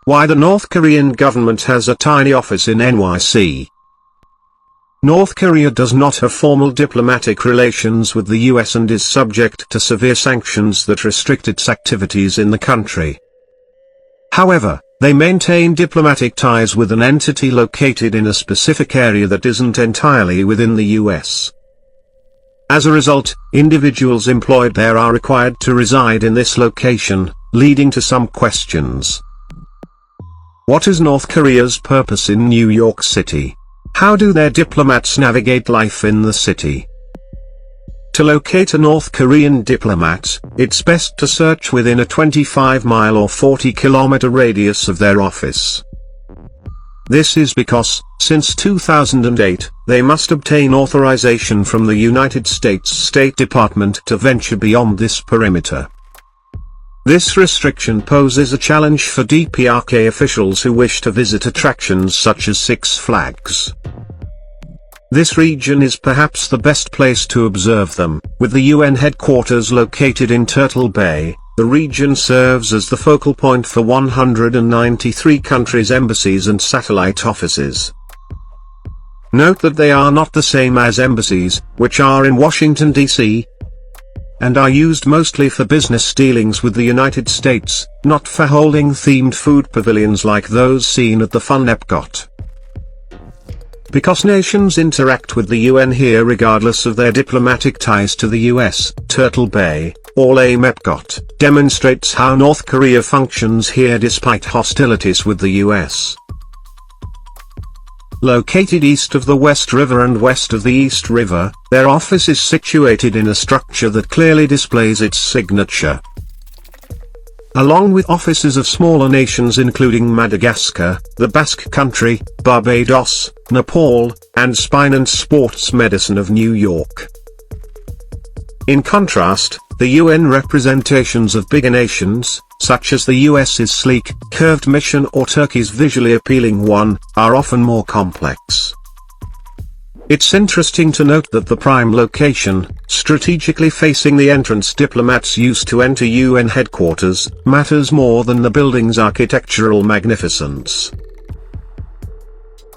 Why the North Korean government has a tiny office in NYC. North Korea does not have formal diplomatic relations with the US and is subject to severe sanctions that restrict its activities in the country. However, they maintain diplomatic ties with an entity located in a specific area that isn't entirely within the US. As a result, individuals employed there are required to reside in this location, leading to some questions. What is North Korea's purpose in New York City? How do their diplomats navigate life in the city? To locate a North Korean diplomat, it's best to search within a 25-mile or 40-kilometer radius of their office. This is because, since 2008, they must obtain authorization from the United States State Department to venture beyond this perimeter. This restriction poses a challenge for DPRK officials who wish to visit attractions such as Six Flags. This region is perhaps the best place to observe them. With the UN headquarters located in Turtle Bay, the region serves as the focal point for 193 countries' embassies and satellite offices. Note that they are not the same as embassies, which are in Washington, D.C., and are used mostly for business dealings with the United States, not for holding themed food pavilions like those seen at the Fun Epcot. Because nations interact with the UN here regardless of their diplomatic ties to the US, Turtle Bay, or Lame Epcot, demonstrates how North Korea functions here despite hostilities with the US. Located east of the West River and west of the East River, their office is situated in a structure that clearly displays its signature. Along with offices of smaller nations including Madagascar, the Basque Country, Barbados, Nepal, and Spine and Sports Medicine of New York. In contrast, the UN representations of bigger nations, such as the US's sleek, curved mission or Turkey's visually appealing one, are often more complex. It's interesting to note that the prime location, strategically facing the entrance diplomats use to enter UN headquarters, matters more than the building's architectural magnificence.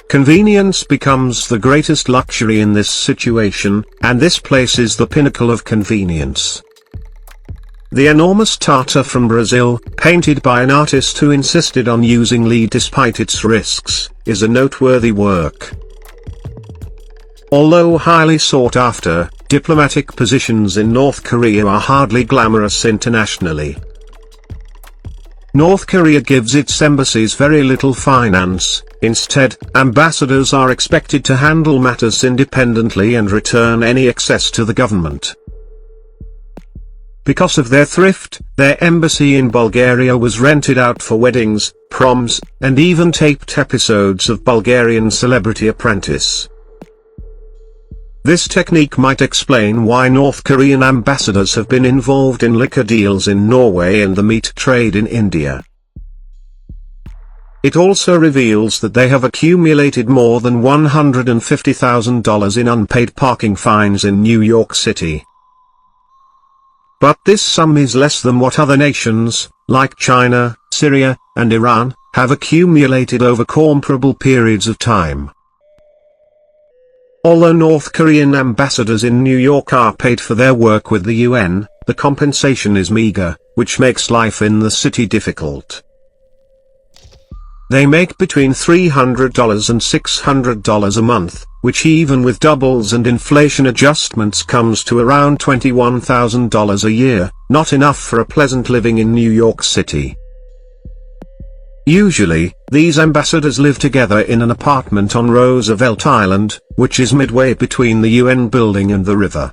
Convenience becomes the greatest luxury in this situation, and this place is the pinnacle of convenience. The enormous Tata from Brazil, painted by an artist who insisted on using lead despite its risks, is a noteworthy work. Although highly sought after, diplomatic positions in North Korea are hardly glamorous internationally. North Korea gives its embassies very little finance. Instead, ambassadors are expected to handle matters independently and return any excess to the government. Because of their thrift, their embassy in Bulgaria was rented out for weddings, proms, and even taped episodes of Bulgarian Celebrity Apprentice. This technique might explain why North Korean ambassadors have been involved in liquor deals in Norway and the meat trade in India. It also reveals that they have accumulated more than $150,000 in unpaid parking fines in New York City. But this sum is less than what other nations, like China, Syria, and Iran, have accumulated over comparable periods of time. Although North Korean ambassadors in New York are paid for their work with the UN, the compensation is meager, which makes life in the city difficult. They make between $300 and $600 a month, which even with doubles and inflation adjustments comes to around $21,000 a year, not enough for a pleasant living in New York City. Usually, these ambassadors live together in an apartment on Roosevelt Island, which is midway between the UN building and the river.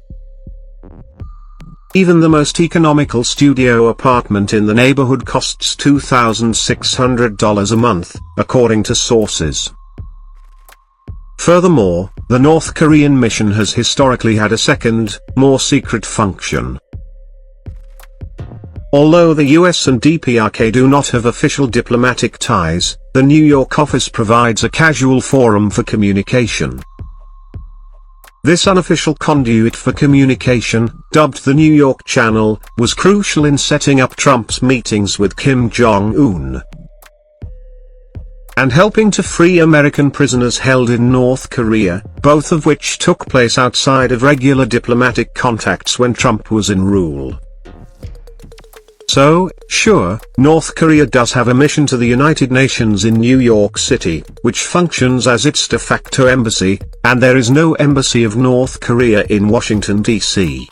Even the most economical studio apartment in the neighborhood costs $2,600 a month, according to sources. Furthermore, the North Korean mission has historically had a second, more secret function. Although the US and DPRK do not have official diplomatic ties, the New York office provides a casual forum for communication. This unofficial conduit for communication, dubbed the New York Channel, was crucial in setting up Trump's meetings with Kim Jong-un. and helping to free American prisoners held in North Korea, both of which took place outside of regular diplomatic contacts when Trump was in rule. So, sure, North Korea does have a mission to the United Nations in New York City, which functions as its de facto embassy, and there is no embassy of North Korea in Washington, D.C.